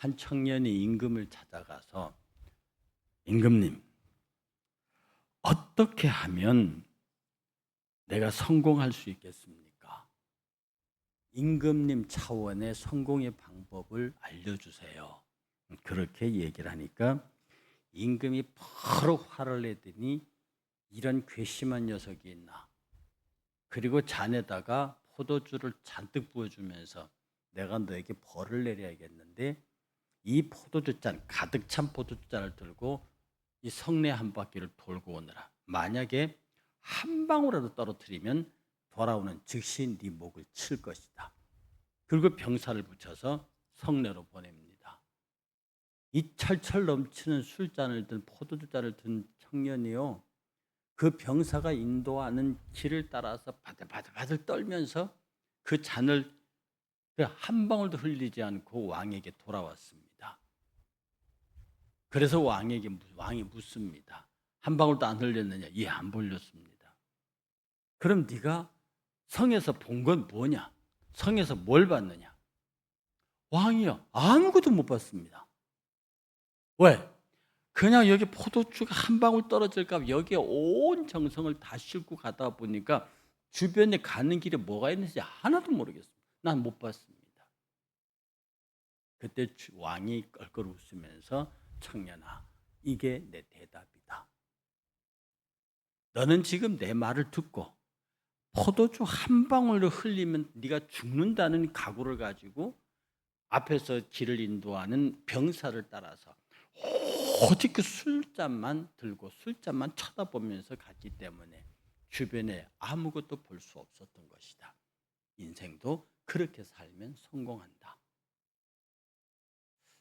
한 청년이 임금을 찾아가서 임금님, 어떻게 하면 내가 성공할 수 있겠습니까? 임금님 차원의 성공의 방법을 알려주세요. 그렇게 얘기를 하니까 임금이 바로 화를 내더니 이런 괘씸한 녀석이 있나. 그리고 잔에다가 포도주를 잔뜩 부어주면서 내가 너에게 벌을 내려야겠는데 이 포도주잔, 가득 찬 포도주잔을 들고 이 성내 한 바퀴를 돌고 오너라. 만약에 한 방울이라도 떨어뜨리면 돌아오는 즉시 네 목을 칠 것이다. 그리고 병사를 붙여서 성내로 보냅니다. 이 철철 넘치는 술잔을 든 포도주잔을 든 청년이요, 그 병사가 인도하는 길을 따라서 바들바들 떨면서 그 잔을 한 방울도 흘리지 않고 왕에게 돌아왔습니다. 그래서 왕이 묻습니다. 한 방울도 안 흘렸느냐? 예, 안 흘렸습니다. 그럼 네가 성에서 본 건 뭐냐? 성에서 뭘 봤느냐? 왕이요, 아무것도 못 봤습니다. 왜? 그냥 여기 포도주가 한 방울 떨어질까 여기에 온 정성을 다 싣고 가다 보니까 주변에 가는 길에 뭐가 있는지 하나도 모르겠습니다. 난 못 봤습니다. 그때 왕이 껄껄 웃으면서 청년아, 이게 내 대답이다. 너는 지금 내 말을 듣고 포도주 한 방울을 흘리면 네가 죽는다는 각오를 가지고 앞에서 길을 인도하는 병사를 따라서 오직 그 술잔만 들고 술잔만 쳐다보면서 갔기 때문에 주변에 아무것도 볼 수 없었던 것이다. 인생도 그렇게 살면 성공한다.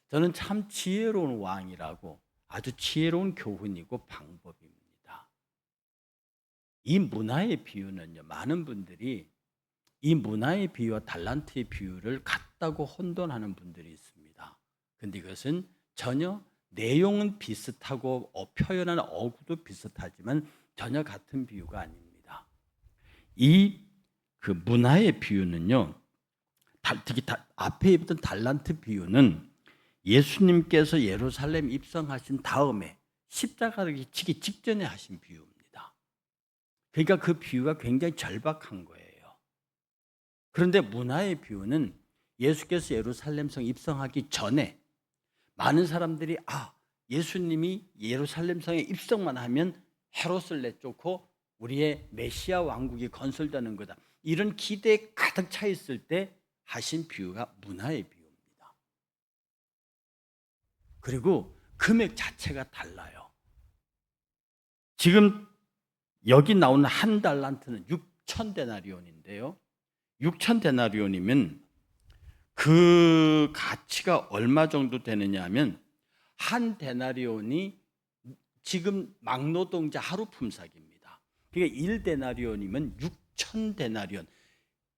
저는 참 지혜로운 왕이라고, 아주 지혜로운 교훈이고 방법입니다. 이 문화의 비유는요, 많은 분들이 이 문화의 비유와 달란트의 비유를 같다고 혼돈하는 분들이 있습니다. 근데 이것은 전혀 내용은 비슷하고 표현하는 어구도 비슷하지만 전혀 같은 비유가 아닙니다. 이 그 문화의 비유는요, 특히 앞에 있던 달란트 비유는 예수님께서 예루살렘 입성하신 다음에 십자가를 지기 직전에 하신 비유입니다. 그러니까 그 비유가 굉장히 절박한 거예요. 그런데 문화의 비유는 예수께서 예루살렘성 입성하기 전에 많은 사람들이 예수님이 예루살렘성에 입성만 하면 헤롯을 내쫓고 우리의 메시아 왕국이 건설되는 거다, 이런 기대에 가득 차 있을 때 하신 비유가 문화의 비유입니다. 그리고 금액 자체가 달라요. 지금 여기 나오는 한 달란트는 6천 데나리온인데요. 6천 데나리온이면 그 가치가 얼마 정도 되느냐 하면 한 데나리온이 지금 막노동자 하루 품삯입니다. 그러니까 1데나리온이면 6천 데나리온.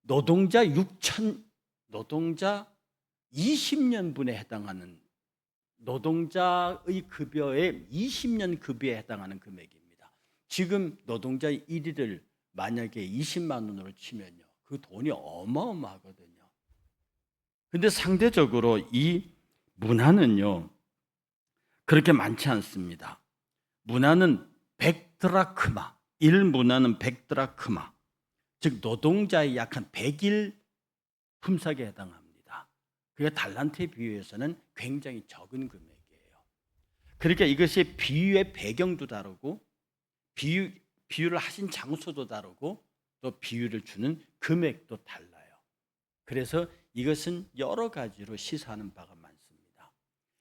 노동자 20년분에 해당하는, 노동자의 급여의 20년 급여에 해당하는 금액입니다. 지금 노동자 1일을 만약에 20만 원으로 치면요, 그 돈이 어마어마하거든요. 근데 상대적으로 이 문화는요, 그렇게 많지 않습니다. 문화는 100드라크마, 1문화는 100드라크마, 즉 노동자의 약 한 100일 품삯에 해당합니다. 그러니까 달란트에 비유해서는 굉장히 적은 금액이에요. 그러니까 이것이 비유의 배경도 다르고 비유를 하신 장소도 다르고 또 비유를 주는 금액도 달라요. 그래서 이것은 여러 가지로 시사하는 바가 많습니다.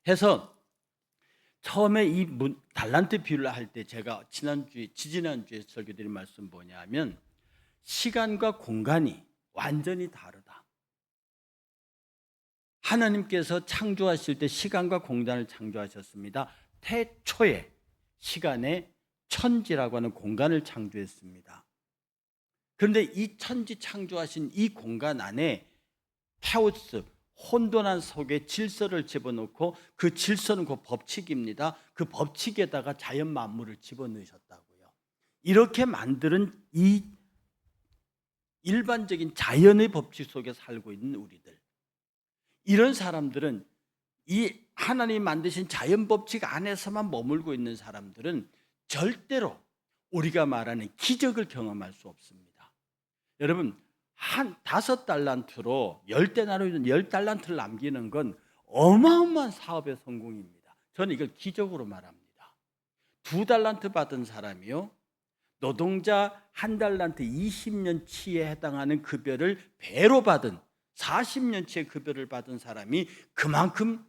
해서 처음에 이 달란트 비유를 할 때 제가 지지난주에 설교드린 말씀 뭐냐면, 시간과 공간이 완전히 다르다. 하나님께서 창조하실 때 시간과 공간을 창조하셨습니다. 태초에 시간에 천지라고 하는 공간을 창조했습니다. 그런데 이 천지 창조하신 이 공간 안에 카오스, 혼돈한 속에 질서를 집어넣고, 그 질서는 그 법칙입니다. 그 법칙에다가 자연 만물을 집어넣으셨다고요. 이렇게 만드는 이 일반적인 자연의 법칙 속에 살고 있는 우리들, 이런 사람들은 이 하나님이 만드신 자연 법칙 안에서만 머물고 있는 사람들은 절대로 우리가 말하는 기적을 경험할 수 없습니다. 여러분, 한 5달란트로 10데나리온 10달란트를 남기는 건 어마어마한 사업의 성공입니다. 저는 이걸 기적으로 말합니다. 2달란트 받은 사람이요, 노동자 1달란트 20년치에 해당하는 급여를 배로 받은 40년치의 급여를 받은 사람이 그만큼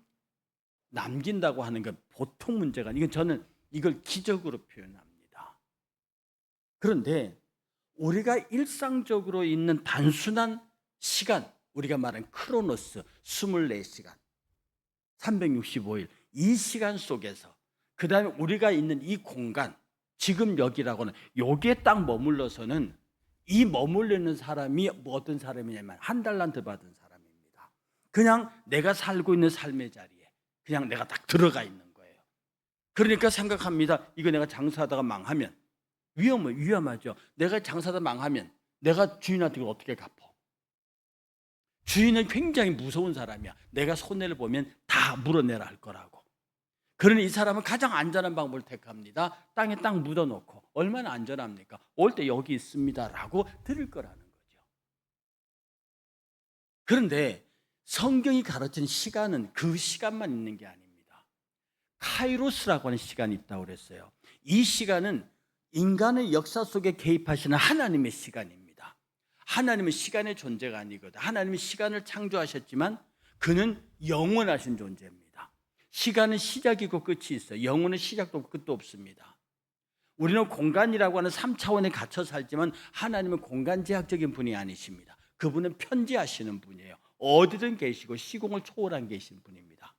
남긴다고 하는 건 보통 문제가 아니고, 저는 이걸 기적으로 표현합니다. 그런데 우리가 일상적으로 있는 단순한 시간, 우리가 말하는 크로노스 24시간 365일 이 시간 속에서, 그 다음에 우리가 있는 이 공간, 지금 여기라고는 여기에 딱 머물러서는, 이 머물러 있는 사람이 어떤 사람이냐면 1달란트 받은 사람입니다. 그냥 내가 살고 있는 삶의 자리에 그냥 내가 딱 들어가 있는 거예요. 그러니까 생각합니다. 이거 내가 장사하다가 망하면 위험하죠. 내가 장사하다 망하면 내가 주인한테 이걸 어떻게 갚아? 주인은 굉장히 무서운 사람이야. 내가 손해를 보면 다 물어내라 할 거라고. 그러니 이 사람은 가장 안전한 방법을 택합니다. 땅에 딱 묻어놓고. 얼마나 안전합니까? 올 때 여기 있습니다 라고 들을 거라는 거죠. 그런데 성경이 가르친 시간은 그 시간만 있는 게 아닙니다. 카이로스라고 하는 시간이 있다고 그랬어요. 이 시간은 인간의 역사 속에 개입하시는 하나님의 시간입니다. 하나님은 시간의 존재가 아니거든. 하나님은 시간을 창조하셨지만 그는 영원하신 존재입니다. 시간은 시작이고 끝이 있어요. 영혼은 시작도 없고 끝도 없습니다. 우리는 공간이라고 하는 3차원에 갇혀 살지만 하나님은 공간 제약적인 분이 아니십니다. 그분은 편지하시는 분이에요. 어디든 계시고 시공을 초월한 계신 분입니다.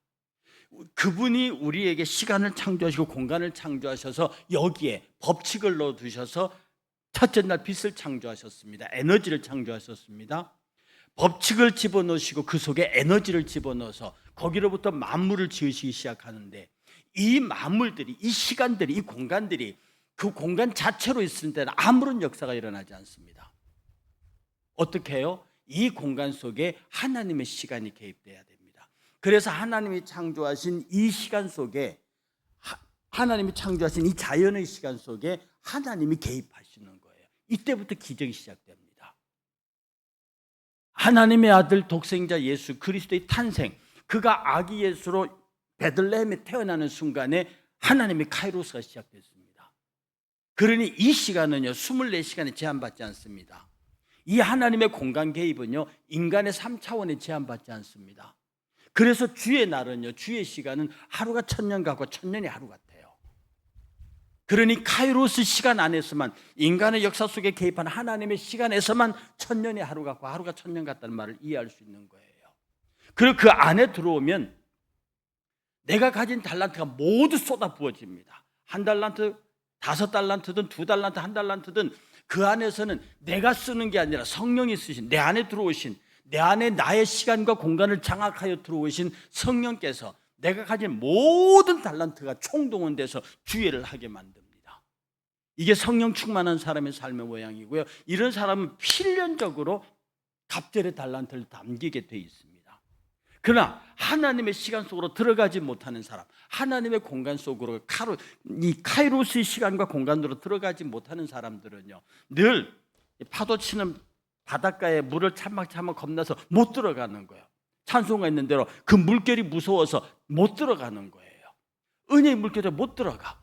그분이 우리에게 시간을 창조하시고 공간을 창조하셔서 여기에 법칙을 넣어두셔서 첫째 날 빛을 창조하셨습니다. 에너지를 창조하셨습니다. 법칙을 집어넣으시고 그 속에 에너지를 집어넣어서 거기로부터 만물을 지으시기 시작하는데, 이 만물들이, 이 시간들이, 이 공간들이 그 공간 자체로 있을 때는 아무런 역사가 일어나지 않습니다. 어떻게 해요? 이 공간 속에 하나님의 시간이 개입돼야 됩니다. 그래서 하나님이 창조하신 이 시간 속에, 하나님이 창조하신 이 자연의 시간 속에 하나님이 개입하시는 거예요. 이때부터 기적이 시작됩니다. 하나님의 아들 독생자 예수 그리스도의 탄생, 그가 아기 예수로 베들레헴에 태어나는 순간에 하나님의 카이로스가 시작됐습니다. 그러니 이 시간은요 24시간에 제한받지 않습니다. 이 하나님의 공간 개입은요 인간의 3차원에 제한받지 않습니다. 그래서 주의 날은요, 주의 시간은 하루가 1000년 같고 1000년이 하루 같아요. 그러니 카이로스 시간 안에서만, 인간의 역사 속에 개입한 하나님의 시간에서만 1000년이 하루 같고 하루가 1000년 같다는 말을 이해할 수 있는 거예요. 그리고 그 안에 들어오면 내가 가진 달란트가 모두 쏟아 부어집니다. 1달란트, 5달란트든 2달란트, 1달란트든 그 안에서는 내가 쓰는 게 아니라 성령이 쓰신, 내 안에 들어오신, 내 안에 나의 시간과 공간을 장악하여 들어오신 성령께서 내가 가진 모든 달란트가 총동원돼서 주의를 하게 만듭니다. 이게 성령 충만한 사람의 삶의 모양이고요. 이런 사람은 필연적으로 갑절의 달란트를 남기게 돼 있습니다. 그러나 하나님의 시간 속으로 들어가지 못하는 사람, 하나님의 공간 속으로 이 카이로스의 시간과 공간으로 들어가지 못하는 사람들은요, 늘 파도 치는 바닷가에 물을 참막 겁나서 못 들어가는 거예요. 찬송가 있는 대로 그 물결이 무서워서 못 들어가는 거예요. 은혜의 물결에 못 들어가.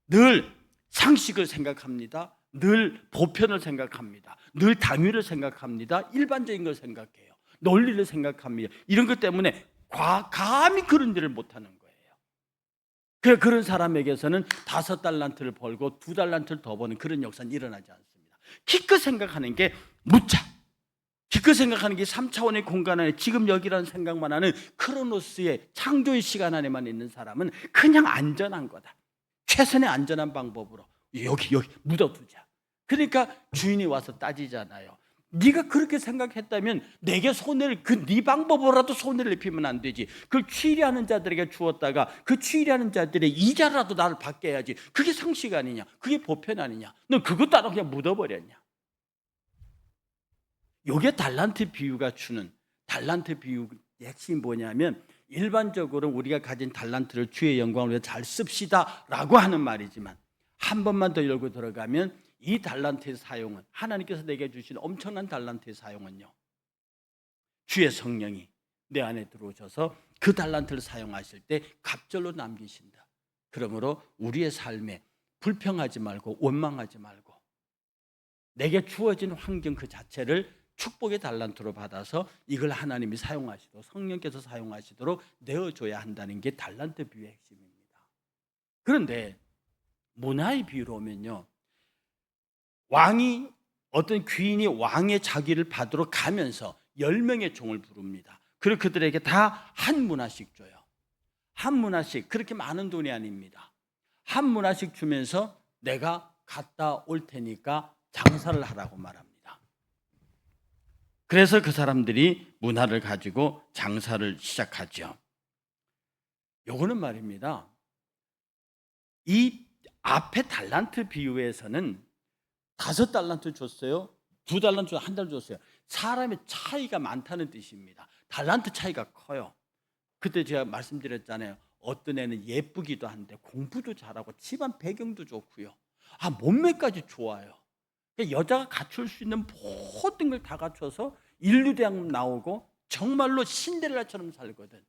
늘 상식을 생각합니다. 늘 보편을 생각합니다. 늘 당위를 생각합니다. 일반적인 걸 생각해요. 논리를 생각합니다. 이런 것 때문에 감히 그런 일을 못하는 거예요. 그런 사람에게서는 5달란트를 벌고 2달란트를 더 버는 그런 역사는 일어나지 않습니다. 기껏 생각하는 게 묻자, 기껏 생각하는 게 3차원의 공간 안에 지금 여기라는 생각만 하는 크로노스의 창조의 시간 안에만 있는 사람은 그냥 안전한 거다. 최선의 안전한 방법으로 여기 묻어두자. 그러니까 주인이 와서 따지잖아요. 네가 그렇게 생각했다면 내게 손해를, 네 방법으로라도 손해를 입히면 안 되지. 그걸 취리하는 자들에게 주었다가 그 취리하는 자들의 이자라도 나를 받게 해야지. 그게 상식 아니냐? 그게 보편 아니냐? 너 그것 따라 그냥 묻어버렸냐? 이게 달란트 비유가 주는, 달란트 비유의 핵심이 뭐냐면 일반적으로 우리가 가진 달란트를 주의 영광을 위해 잘 씁시다라고 하는 말이지만 한 번만 더 열고 들어가면 이 달란트의 사용은 하나님께서 내게 주신 엄청난 달란트의 사용은요, 주의 성령이 내 안에 들어오셔서 그 달란트를 사용하실 때 갑절로 남기신다. 그러므로 우리의 삶에 불평하지 말고 원망하지 말고 내게 주어진 환경 그 자체를 축복의 달란트로 받아서 이걸 하나님이 사용하시도록, 성령께서 사용하시도록 내어줘야 한다는 게 달란트 비유의 핵심입니다. 그런데 문화의 비유로 오면요, 왕이, 어떤 귀인이 왕의 자기를 받으러 가면서 10명의 종을 부릅니다. 그리고 그들에게 다 한 문화씩 줘요. 한 문화씩, 그렇게 많은 돈이 아닙니다. 한 문화씩 주면서 내가 갔다 올 테니까 장사를 하라고 말합니다. 그래서 그 사람들이 문화를 가지고 장사를 시작하죠. 요거는 말입니다, 이 앞에 달란트 비유에서는 5달란트 줬어요, 2달란트 줬어요, 1달 줬어요. 사람의 차이가 많다는 뜻입니다. 달란트 차이가 커요. 그때 제가 말씀드렸잖아요. 어떤 애는 예쁘기도 한데 공부도 잘하고 집안 배경도 좋고요, 몸매까지 좋아요. 여자가 갖출 수 있는 모든 걸 다 갖춰서 인류대학 나오고 정말로 신데렐라처럼 살거든.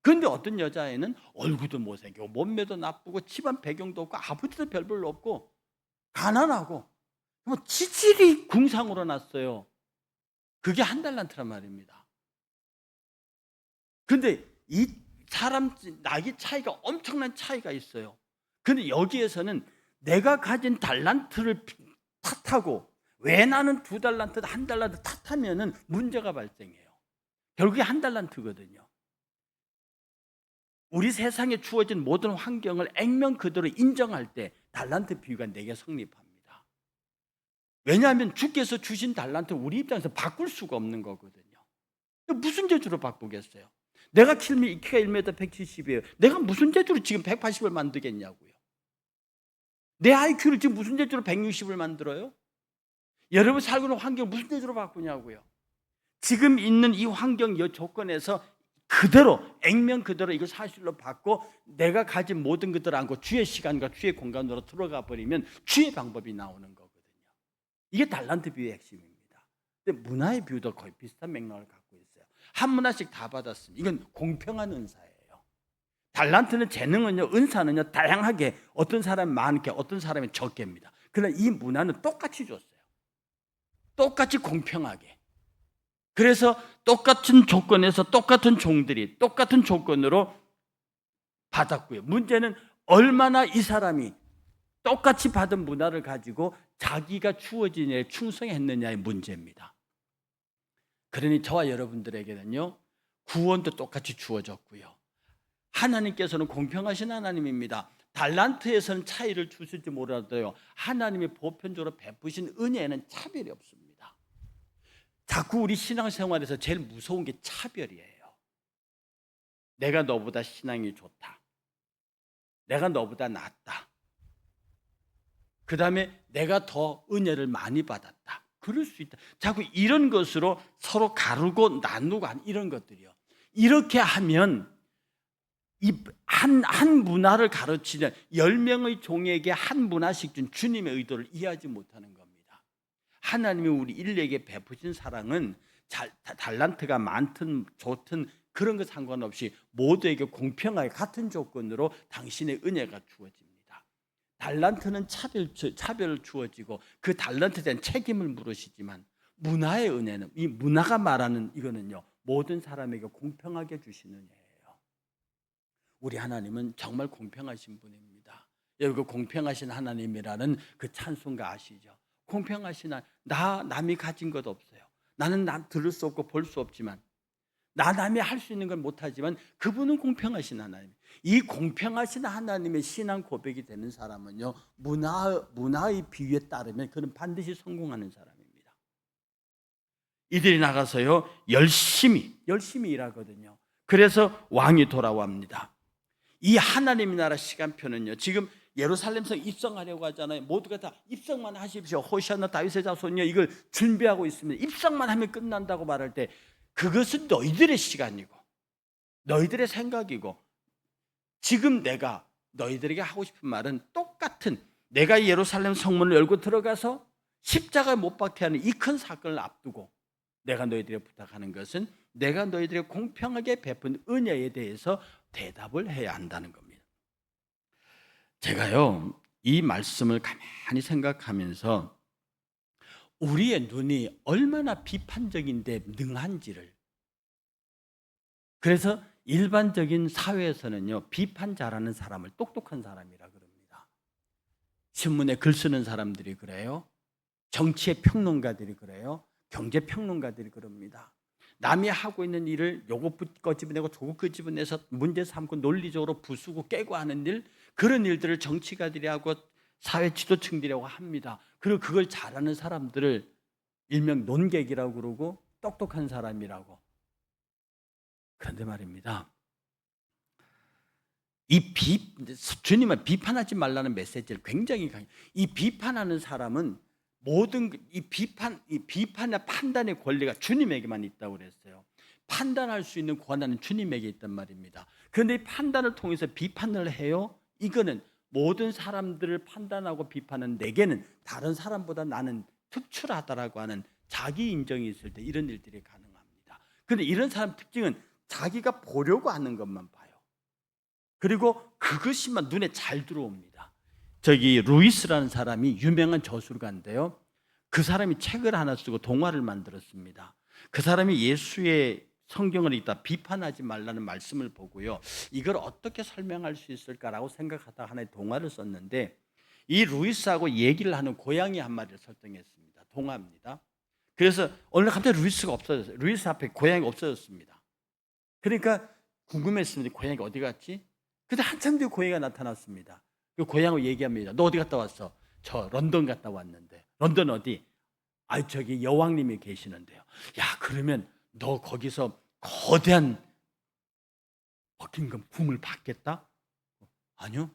그런데 어떤 여자애는 얼굴도 못생기고 몸매도 나쁘고 집안 배경도 없고 아버지도 별별로 없고 가난하고 지질이 궁상으로 났어요. 그게 1달란트란 말입니다. 그런데 이 사람 나이 차이가, 엄청난 차이가 있어요. 그런데 여기에서는 내가 가진 달란트를 탓하고 왜 나는 2달란트, 1달란트 탓하면은 문제가 발생해요. 결국에 1달란트거든요. 우리 세상에 주어진 모든 환경을 액면 그대로 인정할 때 달란트 비유가 내게 성립합니다. 왜냐하면 주께서 주신 달란트 우리 입장에서 바꿀 수가 없는 거거든요. 무슨 재주로 바꾸겠어요? 내가 키가 1m 170이에요. 내가 무슨 재주로 지금 180을 만들겠냐고요. 내 IQ를 지금 무슨 재주로 160을 만들어요? 여러분 살고 있는 환경을 무슨 재주로 바꾸냐고요. 지금 있는 이 환경, 이 조건에서 그대로, 액면 그대로 이걸 사실로 받고 내가 가진 모든 것들을 안고 주의 시간과 주의 공간으로 들어가 버리면 주의 방법이 나오는 거거든요. 이게 달란트 비유의 핵심입니다. 근데 문화의 비유도 거의 비슷한 맥락을 갖고 있어요. 한 문화씩 다 받았습니다. 이건 공평한 은사예요. 달란트는, 재능은요, 은사는요, 다양하게 어떤 사람이 많게 어떤 사람이 적게입니다. 그러나 이 문화는 똑같이 줬어요. 똑같이 공평하게. 그래서 똑같은 조건에서 똑같은 종들이 똑같은 조건으로 받았고요. 문제는 얼마나 이 사람이 똑같이 받은 문화를 가지고 자기가 주어진 일에 충성했느냐의 문제입니다. 그러니 저와 여러분들에게는요, 구원도 똑같이 주어졌고요, 하나님께서는 공평하신 하나님입니다. 달란트에서는 차이를 주실지 몰라도요, 하나님이 보편적으로 베푸신 은혜에는 차별이 없습니다. 자꾸 우리 신앙생활에서 제일 무서운 게 차별이에요. 내가 너보다 신앙이 좋다, 내가 너보다 낫다, 그 다음에 내가 더 은혜를 많이 받았다, 그럴 수 있다. 자꾸 이런 것으로 서로 가르고 나누고 이런 것들이요. 이렇게 하면 이 한 문화를 가르치는 10명의 종에게 한 문화씩 준 주님의 의도를 이해하지 못하는 겁니다. 하나님이 우리 인류에게 베푸신 사랑은 달란트가 많든 좋든 그런 것 상관없이 모두에게 공평하게 같은 조건으로 당신의 은혜가 주어집니다. 달란트는 차별을 주어지고 그 달란트에 대한 책임을 물으시지만 문화의 은혜는, 이 문화가 말하는 이거는요, 모든 사람에게 공평하게 주시는 은혜예요. 우리 하나님은 정말 공평하신 분입니다. 여러분, 공평하신 하나님이라는 그 찬송가 아시죠? 공평하신 남이 가진 것 없어요. 나는 들을 수 없고 볼 수 없지만, 남이 할 수 있는 건 못하지만 그분은 공평하신 하나님. 이 공평하신 하나님의 신앙 고백이 되는 사람은요, 문화의 비유에 따르면 그는 반드시 성공하는 사람입니다. 이들이 나가서요, 열심히 일하거든요. 그래서 왕이 돌아옵니다. 이 하나님의 나라 시간표는요, 지금 예루살렘성 입성하려고 하잖아요. 모두가 다 입성만 하십시오, 호시아나 다윗의 자손이요, 이걸 준비하고 있습니다. 입성만 하면 끝난다고 말할 때 그것은 너희들의 시간이고 너희들의 생각이고 지금 내가 너희들에게 하고 싶은 말은 똑같은 내가 예루살렘 성문을 열고 들어가서 십자가에 못 박게 하는 이 큰 사건을 앞두고 내가 너희들에게 부탁하는 것은 내가 너희들에게 공평하게 베푼 은혜에 대해서 대답을 해야 한다는 겁니다. 제가요, 이 말씀을 가만히 생각하면서 우리의 눈이 얼마나 비판적인데 능한지를, 그래서 일반적인 사회에서는요, 비판 잘하는 사람을 똑똑한 사람이라 그럽니다. 신문에 글 쓰는 사람들이 그래요. 정치의 평론가들이 그래요. 경제 평론가들이 그럽니다. 남이 하고 있는 일을 요거 꺼집어내고 저거 끄집어내서 문제 삼고 논리적으로 부수고 깨고 하는 일, 그런 일들을 정치가들이 하고 사회 지도층들이라고 합니다. 그리고 그걸 잘하는 사람들을 일명 논객이라고 그러고 똑똑한 사람이라고. 그런데 말입니다, 주님은 비판하지 말라는 메시지를 굉장히 강해요. 이 비판하는 사람은 모든 이 비판이나 판단의 권리가 주님에게만 있다고 그랬어요. 판단할 수 있는 권한은 주님에게 있단 말입니다. 그런데 이 판단을 통해서 비판을 해요. 이거는 모든 사람들을 판단하고 비판은 내게는 다른 사람보다 나는 특출하다라고 하는 자기 인정이 있을 때 이런 일들이 가능합니다. 그런데 이런 사람 특징은 자기가 보려고 하는 것만 봐요. 그리고 그것이만 눈에 잘 들어옵니다. 저기 루이스라는 사람이 유명한 저술가인데요, 그 사람이 책을 하나 쓰고 동화를 만들었습니다. 그 사람이 예수의 성경을 읽다 비판하지 말라는 말씀을 보고요, 이걸 어떻게 설명할 수 있을까라고 생각하다 하나의 동화를 썼는데, 이 루이스하고 얘기를 하는 고양이 한 마리를 설정했습니다. 동화입니다. 그래서 어느 날 갑자기 루이스가 없어졌어요. 루이스 앞에 고양이가 없어졌습니다. 그러니까 궁금했습니다. 고양이가 어디 갔지? 근데 한참 뒤에 고양이가 나타났습니다. 그 고양이하고 얘기합니다. 너 어디 갔다 왔어? 저 런던 갔다 왔는데. 런던 어디? 아, 저기 여왕님이 계시는데요. 야, 그러면 너 거기서 거대한 버킹엄 궁을 봤겠다? 아니요.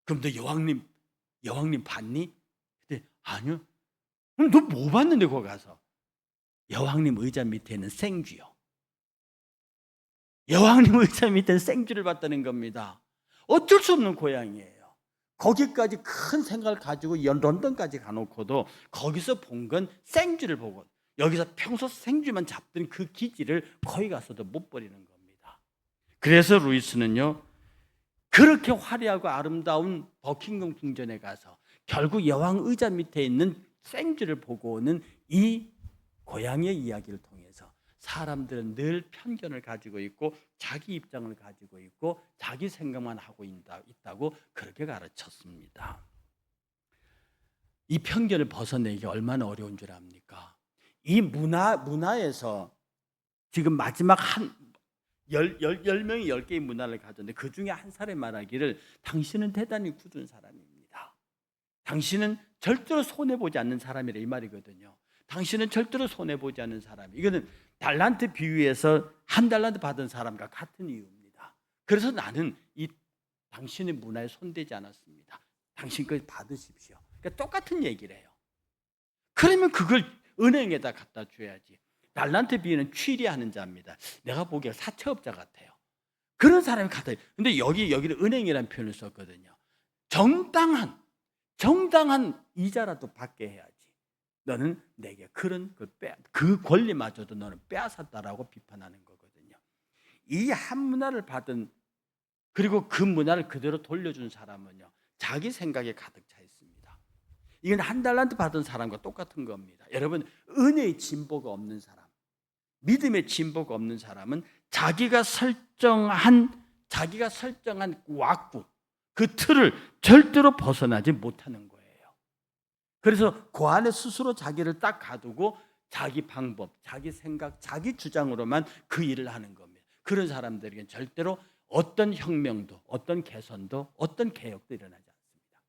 그럼 너 여왕님 봤니? 근데 아니요. 그럼 너 뭐 봤는데 거기 가서? 여왕님 의자 밑에 있는 생쥐요. 여왕님 의자 밑에 생쥐를 봤다는 겁니다. 어쩔 수 없는 고양이에요. 거기까지 큰 생각을 가지고 런던까지 가놓고도 거기서 본 건 생쥐를 보고, 여기서 평소 생쥐만 잡던 그 기질을 거기 가서도 못 버리는 겁니다. 그래서 루이스는요, 그렇게 화려하고 아름다운 버킹엄 궁전에 가서 결국 여왕 의자 밑에 있는 생쥐를 보고 오는 이 고양이의 이야기를 통해서 사람들은 늘 편견을 가지고 있고 자기 입장을 가지고 있고 자기 생각만 하고 있다고 그렇게 가르쳤습니다. 이 편견을 벗어내기 얼마나 어려운 줄 압니까? 이 문화에서 지금 마지막 열 명이 10개의 문화를 가졌는데 그 중에 한 사람이 말하기를 당신은 대단히 굳은 사람입니다. 당신은 절대로 손해보지 않는 사람이라 이 말이거든요. 당신은 절대로 손해보지 않는 사람. 이거는 달란트 비유에서 한 달란트 받은 사람과 같은 이유입니다. 그래서 나는 이 당신의 문화에 손대지 않았습니다. 당신 걸 받으십시오. 그러니까 똑같은 얘기를 해요. 그러면 그걸 은행에다 갖다 줘야지. 달란트 비유는 취리하는 자입니다. 내가 보기에 사채업자 같아요. 그런 사람이 갖다. 근데 여기를 은행이라는 표현을 썼거든요. 정당한 이자라도 받게 해야지. 너는 내게 그 권리마저도 너는 빼앗았다라고 비판하는 거거든요. 이 한 문화를 받은, 그리고 그 문화를 그대로 돌려준 사람은요, 자기 생각에 가득 차 있습니다. 이건 한 달란트 받은 사람과 똑같은 겁니다. 여러분, 은혜의 진보가 없는 사람, 믿음의 진보가 없는 사람은 자기가 설정한 왁구, 그 틀을 절대로 벗어나지 못하는 거예요. 그래서 그 안에 스스로 자기를 딱 가두고 자기 방법, 자기 생각, 자기 주장으로만 그 일을 하는 겁니다. 그런 사람들에게는 절대로 어떤 혁명도, 어떤 개선도, 어떤 개혁도 일어나지 않습니다.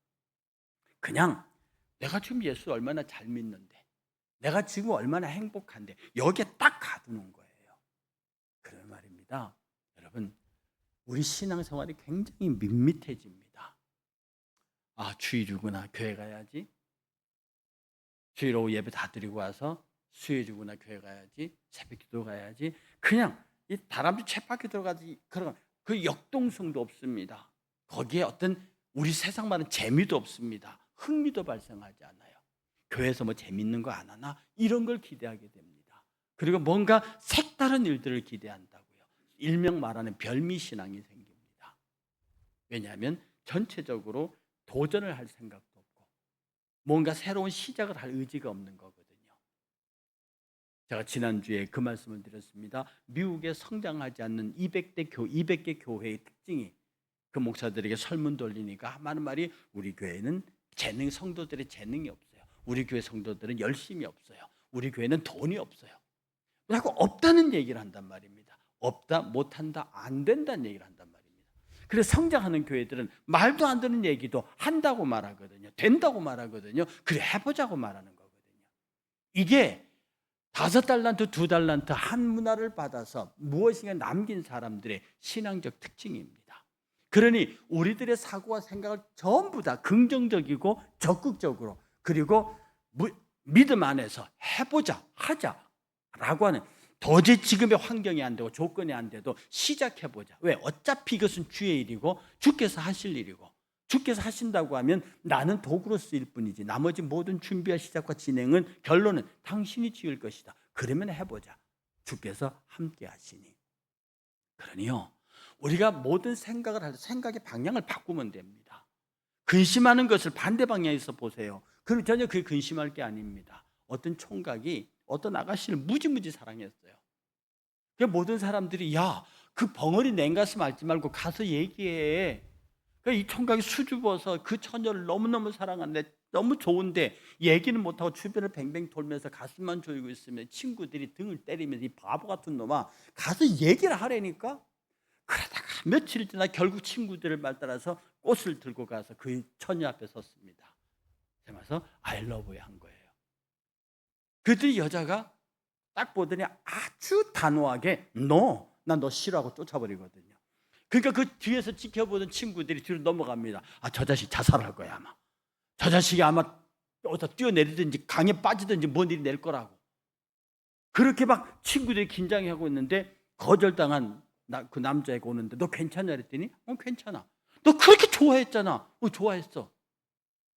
그냥 내가 지금 예수 얼마나 잘 믿는데, 내가 지금 얼마나 행복한데, 여기에 딱 가두는 거예요. 그런 말입니다. 여러분, 우리 신앙생활이 굉장히 밋밋해집니다. 아, 주일이구나, 교회 가야지. 주일 오후 예배 다 드리고 와서 수요일이구나, 교회 가야지. 새벽 기도 가야지. 그냥 이 다람쥐 쳇바퀴 들어가지 그런 그 역동성도 없습니다. 거기에 어떤 우리 세상 말은 재미도 없습니다. 흥미도 발생하지 않아요. 교회에서 뭐 재밌는 거 안 하나 이런 걸 기대하게 됩니다. 그리고 뭔가 색다른 일들을 기대한다고요. 일명 말하는 별미 신앙이 생깁니다. 왜냐하면 전체적으로 도전을 할 생각도 없고 뭔가 새로운 시작을 할 의지가 없는 거거든요. 제가 지난주에 그 말씀을 드렸습니다. 미국에 성장하지 않는 200개 교회의 특징이 그 목사들에게 설문 돌리니까 하는 말이 우리 교회는 성도들의 재능이 없어요. 우리 교회 성도들은 열심이 없어요. 우리 교회는 돈이 없어요. 자꾸 없다는 얘기를 한단 말입니다. 없다, 못한다, 안 된다는 얘기를 한단 말입니다. 그래서 성장하는 교회들은 말도 안 되는 얘기도 한다고 말하거든요. 된다고 말하거든요. 그래 해보자고 말하는 거거든요. 이게 5달란트, 2달란트 한 문화를 받아서 무엇인가 남긴 사람들의 신앙적 특징입니다. 그러니 우리들의 사고와 생각을 전부 다 긍정적이고 적극적으로 그리고 믿음 안에서 해보자, 하자라고 하는 도저히 지금의 환경이 안 되고 조건이 안 돼도 시작해보자. 왜? 어차피 이것은 주의 일이고 주께서 하실 일이고 주께서 하신다고 하면 나는 도구로 쓰일 뿐이지 나머지 모든 준비와 시작과 진행은 결론은 당신이 지을 것이다. 그러면 해보자. 주께서 함께 하시니. 그러니요 우리가 모든 생각을 할 때 생각의 방향을 바꾸면 됩니다. 근심하는 것을 반대 방향에서 보세요. 그럼 전혀 그게 근심할 게 아닙니다. 어떤 총각이 어떤 아가씨를 무지무지 사랑했어요. 그 모든 사람들이 야, 그 벙어리 냉가슴 앓지 말고 가서 얘기해. 이 총각이 수줍어서 그 처녀를 너무너무 사랑하는데 너무 좋은데 얘기는 못하고 주변을 뱅뱅 돌면서 가슴만 조이고 있으면 친구들이 등을 때리면서 이 바보 같은 놈아 가서 얘기를 하라니까. 그러다가 며칠 지나 결국 친구들을 말따라서 꽃을 들고 가서 그 처녀 앞에 섰습니다. 그러면서 I love you 한 거예요. 그때 여자가 딱 보더니 아주 단호하게 No, 난 너 싫어하고 쫓아버리거든요. 그러니까 그 뒤에서 지켜보던 친구들이 뒤로 넘어갑니다. 저 자식 자살할 거야 아마. 저 자식이 아마 어디서 뛰어내리든지 강에 빠지든지 뭔 일이 낼 거라고. 그렇게 막 친구들이 긴장하고 있는데 거절당한 그 남자애가 오는데 너 괜찮냐 그랬더니 괜찮아. 너 그렇게 좋아했잖아. 좋아했어.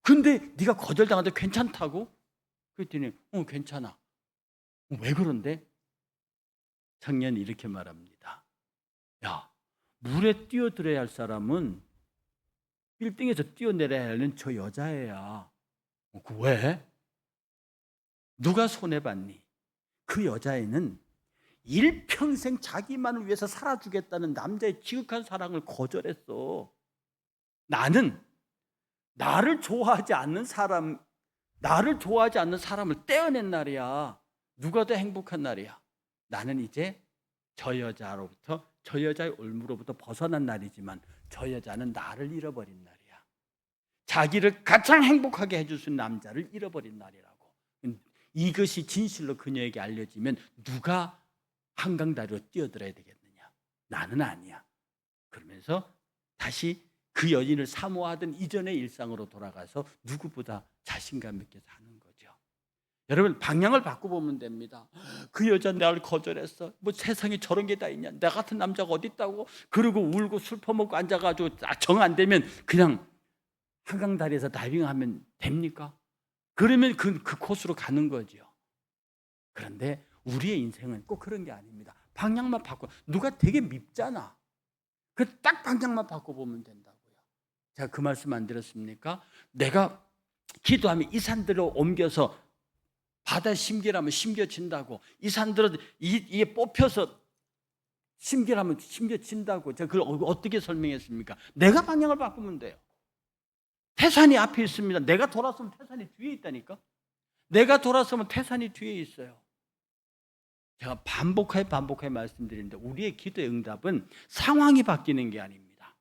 근데 네가 거절당한데 괜찮다고? 그랬더니 괜찮아. 왜 그런데? 청년이 이렇게 말합니다. 야, 물에 뛰어들어야 할 사람은 빌딩에서 뛰어내려야 하는 저 여자애야. 왜? 누가 손해봤니? 그 여자애는 일평생 자기만을 위해서 살아주겠다는 남자의 지극한 사랑을 거절했어. 나는 나를 좋아하지 않는 사람을 떼어낸 날이야. 누가 더 행복한 날이야. 나는 이제 저 여자의 올무로부터 벗어난 날이지만 저 여자는 나를 잃어버린 날이야. 자기를 가장 행복하게 해줄 수 있는 남자를 잃어버린 날이라고. 이것이 진실로 그녀에게 알려지면 누가 한강다리로 뛰어들어야 되겠느냐? 나는 아니야. 그러면서 다시 그 여인을 사모하던 이전의 일상으로 돌아가서 누구보다 자신감 있게 사는 거죠. 여러분 방향을 바꿔보면 됩니다. 그 여자 나를 거절했어. 뭐 세상에 저런 게 다 있냐? 나 같은 남자가 어디 있다고? 그러고 울고 술 퍼먹고 앉아가지고 정 안 되면 그냥 한강다리에서 다이빙하면 됩니까? 그러면 그 코스로 가는 거죠. 그런데 우리의 인생은 꼭 그런 게 아닙니다. 방향만 바꿔. 누가 되게 밉잖아. 그 딱 방향만 바꿔보면 된다고요. 제가 그 말씀 안 드렸습니까? 내가 기도하면 이 산들을 옮겨서 바다에 심기라면 심겨진다고. 이 산들은 이게 뽑혀서 심기라면 심겨진다고. 제가 그걸 어떻게 설명했습니까? 내가 방향을 바꾸면 돼요. 태산이 앞에 있습니다. 내가 돌아서면 태산이 뒤에 있다니까. 내가 돌아서면 태산이 뒤에 있어요. 제가 반복해 말씀드리는데 우리의 기도의 응답은 상황이 바뀌는 게 아닙니다.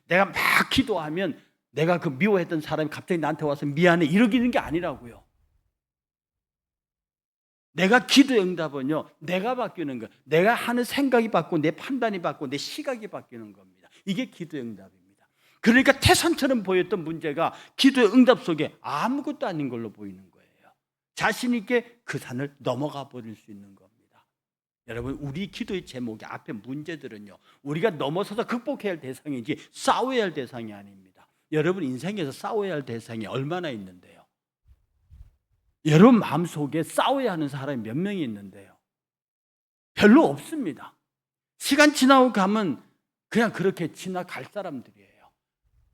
내가 막 기도하면 내가 그 미워했던 사람이 갑자기 나한테 와서 미안해 이러기는 게 아니라고요. 내가 기도의 응답은요, 내가 바뀌는 거예요. 내가 하는 생각이 바뀌고 내 판단이 바뀌고 내 시각이 바뀌는 겁니다. 이게 기도의 응답입니다. 그러니까 태산처럼 보였던 문제가 기도의 응답 속에 아무것도 아닌 걸로 보이는 거예요. 자신 있게 그 산을 넘어가 버릴 수 있는 겁니다. 여러분, 우리 기도의 제목이 앞에 문제들은요, 우리가 넘어서서 극복해야 할 대상이지 싸워야 할 대상이 아닙니다. 여러분 인생에서 싸워야 할 대상이 얼마나 있는데요. 여러분 마음속에 싸워야 하는 사람이 몇 명이 있는데요. 별로 없습니다. 시간 지나고 가면 그냥 그렇게 지나갈 사람들이에요.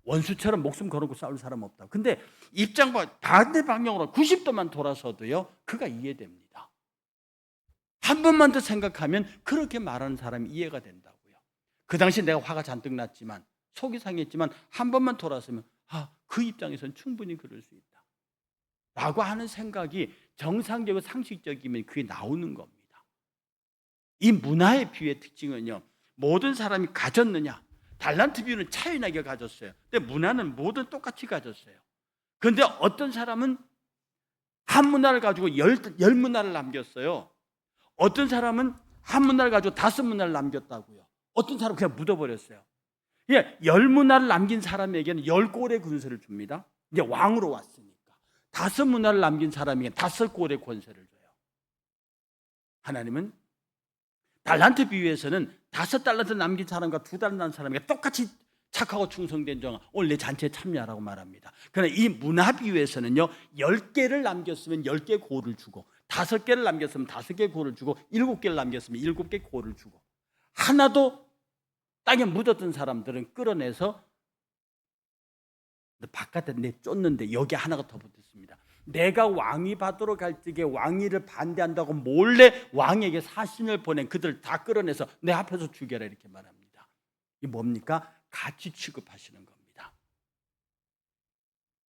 원수처럼 목숨 걸고 싸울 사람 없다. 근데 입장 반대 방향으로 90도만 돌아서도요, 그가 이해됩니다. 한 번만 더 생각하면 그렇게 말하는 사람이 이해가 된다고요. 그 당시 내가 화가 잔뜩 났지만, 속이 상했지만 한 번만 돌아서면 그 입장에서는 충분히 그럴 수 있다 라고 하는 생각이 정상적이고 상식적이면 그게 나오는 겁니다. 이 문화의 비유의 특징은요, 모든 사람이 가졌느냐, 달란트 비유는 차이나게 가졌어요. 근데 문화는 모두 똑같이 가졌어요. 그런데 어떤 사람은 한 문화를 가지고 열 문화를 남겼어요. 어떤 사람은 한 문화를 가지고 5문화를 남겼다고요. 어떤 사람은 그냥 묻어버렸어요. 열 문화를 남긴 사람에게는 10골의 군세를 줍니다. 이제 왕으로 왔으니까. 5문화를 남긴 사람에게는 5골의 권세를 줘요. 하나님은 달란트 비유에서는 5달란트 남긴 사람과 2달란트 남긴 사람에게 똑같이 착하고 충성된 종아, 오늘 내 잔치에 참여하라고 말합니다. 그러나 이 문화 비유에서는요, 10개를 남겼으면 10개 고를 주고, 5개를 남겼으면 5개 고를 주고, 7개를 남겼으면 7개 고를 주고, 하나도 땅에 묻었던 사람들은 끌어내서 바깥에 내쫓는데 여기 하나가 더 붙었습니다. 내가 왕위 받으러 갈 적에 왕위를 반대한다고 몰래 왕에게 사신을 보낸 그들을 다 끌어내서 내 앞에서 죽여라, 이렇게 말합니다. 이게 뭡니까? 같이 취급하시는 겁니다.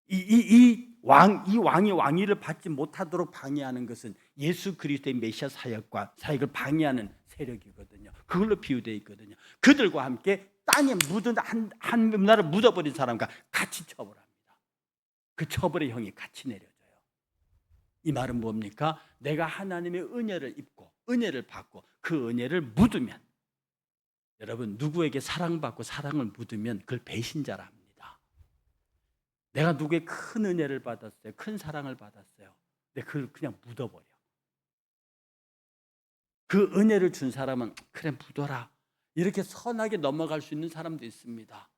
이 왕이 왕위를 받지 못하도록 방해하는 것은 예수 그리스도의 메시아 사역을 방해하는 세력이거든요. 그걸로 비유되어 있거든요. 그들과 함께 땅에 묻은 한 문화를 묻어버린 사람과 같이 처벌합니다. 그 처벌의 형이 같이 내려져요. 이 말은 뭡니까? 내가 하나님의 은혜를 입고 은혜를 받고 그 은혜를 묻으면, 여러분 누구에게 사랑받고 사랑을 묻으면 그걸 배신자라 합니다. 내가 누구의 큰 은혜를 받았어요. 큰 사랑을 받았어요. 근데 그걸 그냥 묻어버려. 그 은혜를 준 사람은 그래 묻어라, 이렇게 선하게 넘어갈 수 있는 사람도 있습니다.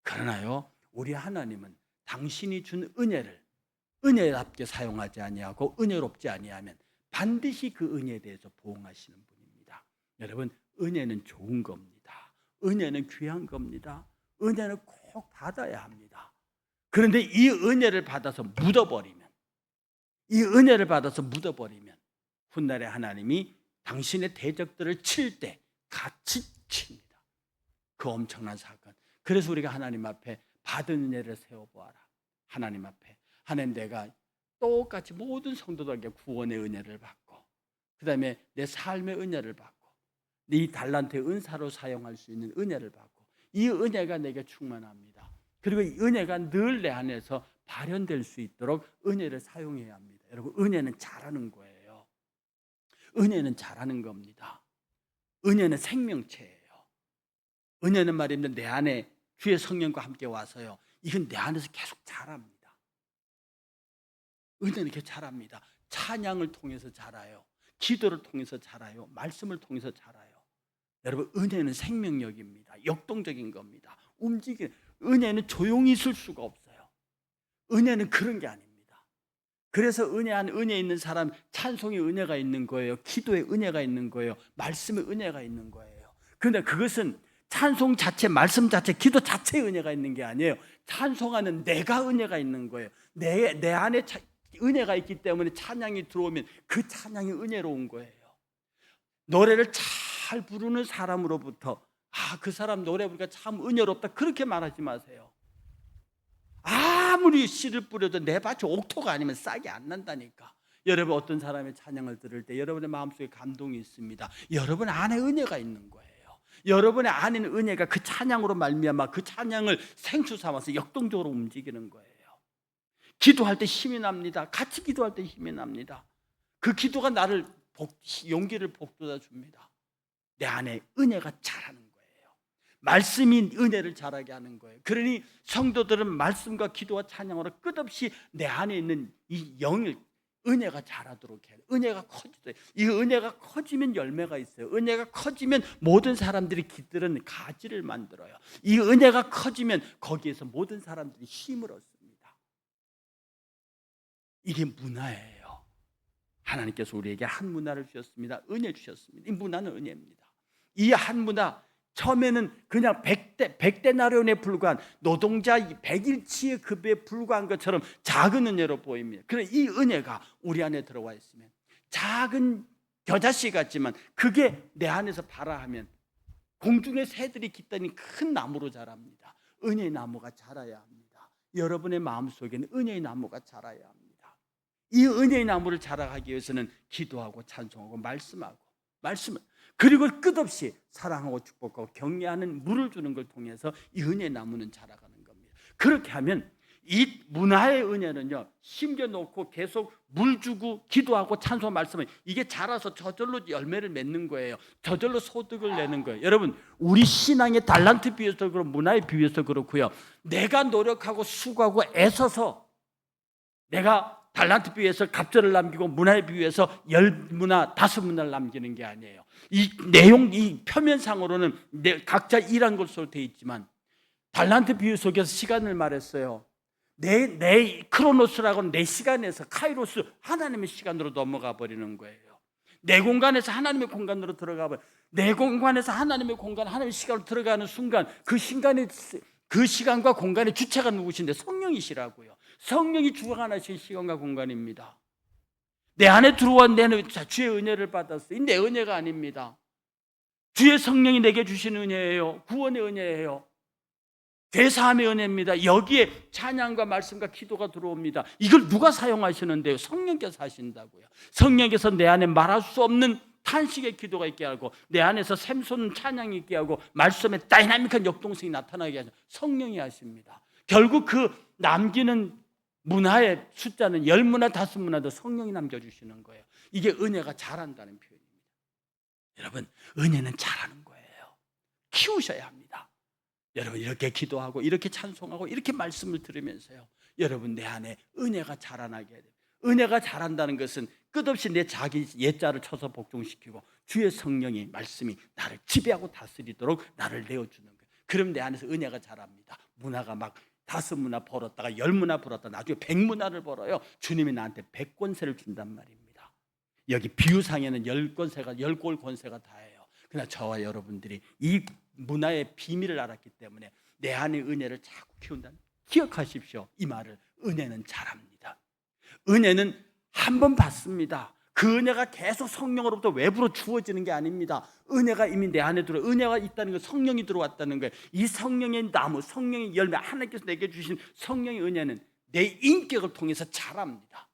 그러나요, 우리 하나님은 당신이 준 은혜를 은혜답게 사용하지 아니하고 은혜롭지 아니하면 반드시 그 은혜에 대해서 보응하시는 분입니다. 여러분, 은혜는 좋은 겁니다. 은혜는 귀한 겁니다. 은혜는 꼭 받아야 합니다. 그런데 이 은혜를 받아서 묻어버리면, 훗날에 하나님이 당신의 대적들을 칠 때 같이 칩니다. 그 엄청난 사건. 그래서 우리가 하나님 앞에 받은 은혜를 세워보아라. 하나님 앞에, 하나님, 내가 똑같이 모든 성도들에게 구원의 은혜를 받고, 그 다음에 내 삶의 은혜를 받고, 네 달란트의 은사로 사용할 수 있는 은혜를 받고, 이 은혜가 내게 충만합니다. 그리고 이 은혜가 늘 내 안에서 발현될 수 있도록 은혜를 사용해야 합니다. 여러분, 은혜는 잘하는 거예요. 은혜는 잘하는 겁니다. 은혜는 생명체예요. 은혜는 말입니다, 내 안에 주의 성령과 함께 와서요, 이건 내 안에서 계속 자랍니다. 은혜는 이렇게 자랍니다. 찬양을 통해서 자라요. 기도를 통해서 자라요. 말씀을 통해서 자라요. 여러분, 은혜는 생명력입니다. 역동적인 겁니다. 은혜는 조용히 있을 수가 없어요. 은혜는 그런 게 아닙니다. 그래서 은혜 있는 사람, 찬송의 은혜가 있는 거예요. 기도의 은혜가 있는 거예요. 말씀의 은혜가 있는 거예요. 그런데 그것은 찬송 자체, 말씀 자체, 기도 자체의 은혜가 있는 게 아니에요. 찬송하는 내가 은혜가 있는 거예요. 내 안에 은혜가 있기 때문에 찬양이 들어오면 그 찬양이 은혜로운 거예요. 노래를 잘 부르는 사람으로부터 그 사람 노래 부르니까 참 은혜롭다, 그렇게 말하지 마세요. 아무리 씨를 뿌려도 내 밭이 옥토가 아니면 싹이 안 난다니까. 여러분, 어떤 사람의 찬양을 들을 때 여러분의 마음속에 감동이 있습니다. 여러분 안에 은혜가 있는 거예요. 여러분의 안에 있는 은혜가 그 찬양으로 말미암아 그 찬양을 생수 삼아서 역동적으로 움직이는 거예요. 기도할 때 힘이 납니다. 같이 기도할 때 힘이 납니다. 그 기도가 나를 용기를 북돋아 줍니다. 내 안에 은혜가 자라는 거예요. 말씀이 은혜를 자라게 하는 거예요. 그러니 성도들은 말씀과 기도와 찬양으로 끝없이 내 안에 있는 이 은혜가 자라도록 해야 돼. 은혜가 커지도록. 이 은혜가 커지면 열매가 있어요. 은혜가 커지면 모든 사람들이 깃들은 가지를 만들어요. 이 은혜가 커지면 거기에서 모든 사람들이 힘을 얻습니다. 이게 문화예요. 하나님께서 우리에게 한 문화를 주셨습니다. 은혜 주셨습니다. 이 문화는 은혜입니다. 이 한 문화, 처음에는 그냥 100데나리온에 불과한 노동자 100일치의 급여에 불과한 것처럼 작은 은혜로 보입니다. 그런데 이 은혜가 우리 안에 들어와 있으면 작은 겨자씨 같지만 그게 내 안에서 발아하면 공중의 새들이 깃다니 큰 나무로 자랍니다. 은혜의 나무가 자라야 합니다. 여러분의 마음속에는 은혜의 나무가 자라야 합니다. 이 은혜의 나무를 자라가기 위해서는 기도하고 찬송하고 말씀을 그리고 끝없이 사랑하고 축복하고 격려하는 물을 주는 걸 통해서 이 은혜의 나무는 자라가는 겁니다. 그렇게 하면 이 문화의 은혜는요, 심겨놓고 계속 물 주고 기도하고 찬송 말씀을 이게 자라서 저절로 열매를 맺는 거예요. 저절로 소득을 내는 거예요. 여러분, 우리 신앙의 달란트 비유에서 그렇고 문화의 비유에서 그렇고요, 내가 노력하고 수고하고 애써서 내가 달란트 비유에서 갑절을 남기고 문화의 비유에서 10문화 5문화를 남기는 게 아니에요. 이 내용, 이 표면상으로는 각자 일한 것으로 되어 있지만 달란트 비유 속에서 시간을 말했어요. 내 크로노스라고는 내 시간에서 카이로스, 하나님의 시간으로 넘어가 버리는 거예요. 내 공간에서 하나님의 공간으로 들어가 버려. 내 공간에서 하나님의 공간, 하나님의 시간으로 들어가는 순간 그 시간과 공간의 주체가 누구신데? 성령이시라고요. 성령이 주관하신 시간과 공간입니다. 내 안에 들어온 내는 주의 은혜를 받았어요. 내 은혜가 아닙니다. 주의 성령이 내게 주신 은혜예요. 구원의 은혜예요. 죄사함의 은혜입니다. 여기에 찬양과 말씀과 기도가 들어옵니다. 이걸 누가 사용하시는데요? 성령께서 하신다고요. 성령께서 내 안에 말할 수 없는 탄식의 기도가 있게 하고 내 안에서 샘솟는 찬양이 있게 하고 말씀에 다이나믹한 역동성이 나타나게 하죠. 성령이 하십니다. 결국 그 남기는 문화의 숫자는 10문화, 5문화도 성령이 남겨주시는 거예요. 이게 은혜가 자란다는 표현입니다. 여러분, 은혜는 자라는 거예요. 키우셔야 합니다. 여러분, 이렇게 기도하고 이렇게 찬송하고 이렇게 말씀을 들으면서요, 여러분 내 안에 은혜가 자라나게 돼요. 은혜가 자란다는 것은 끝없이 내 자기 옛자를 쳐서 복종시키고 주의 성령의 말씀이 나를 지배하고 다스리도록 나를 내어주는 거예요. 그럼 내 안에서 은혜가 자랍니다. 문화가 막 5문화 벌었다가 10문화 벌었다가 나중에 100문화를 벌어요. 주님이 나한테 100권세를 준단 말입니다. 여기 비유상에는 10골 권세가 다예요. 그러나 저와 여러분들이 이 문화의 비밀을 알았기 때문에 내 안의 은혜를 자꾸 키운다. 기억하십시오. 이 말을. 은혜는 자랍니다. 은혜는 한 번 받습니다. 그 은혜가 계속 성령으로부터 외부로 주어지는 게 아닙니다. 은혜가 이미 내 안에 들어, 은혜가 있다는 건 성령이 들어왔다는 거예요. 이 성령의 나무, 성령의 열매, 하나님께서 내게 주신 성령의 은혜는 내 인격을 통해서 자랍니다.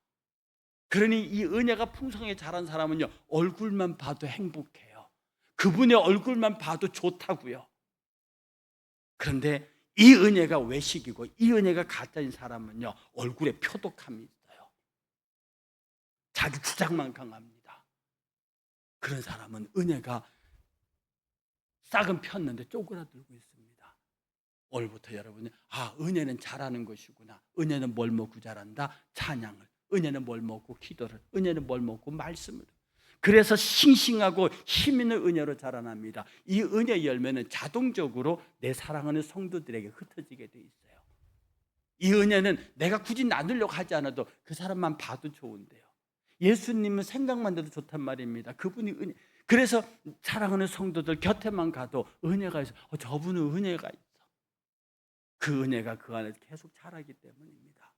그러니 이 은혜가 풍성하게 자란 사람은요, 얼굴만 봐도 행복해요. 그분의 얼굴만 봐도 좋다고요. 그런데 이 은혜가 외식이고 이 은혜가 가짜인 사람은요, 얼굴에 표독함이 있어요. 자기 주장만 강합니다. 그런 사람은 은혜가 싹은 폈는데 쪼그라들고 있습니다. 오늘부터 여러분이 은혜는 자라는 것이구나. 은혜는 뭘 먹고 자란다? 찬양을. 은혜는 뭘 먹고 기도를. 은혜는 뭘 먹고 말씀을. 그래서 싱싱하고 힘 있는 은혜로 자라납니다. 이 은혜 열매는 자동적으로 내 사랑하는 성도들에게 흩어지게 돼 있어요. 이 은혜는 내가 굳이 나누려고 하지 않아도 그 사람만 봐도 좋은데요. 예수님은 생각만 해도 좋단 말입니다. 그분이 은혜. 그래서 사랑하는 성도들 곁에만 가도 은혜가 있어. 저분은 은혜가 있어. 그 은혜가 그 안에 계속 자라기 때문입니다.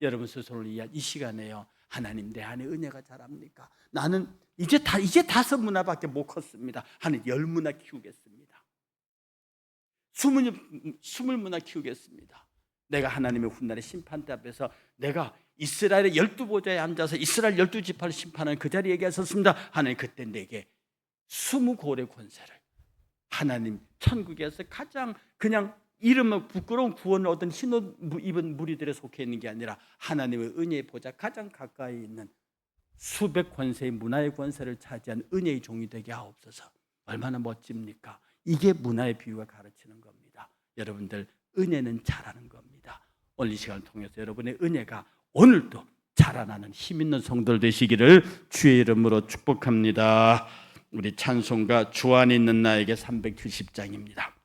여러분 스스로를 이 시간에요, 하나님 내 안에 은혜가 자랍니까? 나는 이제 5문화밖에 못 컸습니다. 하나님 10문화 키우겠습니다. 20문화 키우겠습니다. 내가 하나님의 훗날의 심판대 앞에서 내가 이스라엘의 12보좌에 앉아서 이스라엘 12지파를 심판하는 그 자리에 섰습니다. 하나님 그때 내게 20골의 권세를, 하나님 천국에서 가장 그냥 이름은 부끄러운 구원을 얻은 흰옷 입은 무리들에 속해 있는 게 아니라 하나님의 은혜의 보좌 가장 가까이 있는 수백 권세의 문화의 권세를 차지한 은혜의 종이 되게 하옵소서. 얼마나 멋집니까? 이게 문화의 비유가 가르치는 겁니다. 여러분들, 은혜는 자라는 겁니다. 오늘 이 시간을 통해서 여러분의 은혜가 오늘도 살아나는 힘 있는 성도들 되시기를 주의 이름으로 축복합니다. 우리 찬송가 주 안에 있는 나에게 370장입니다.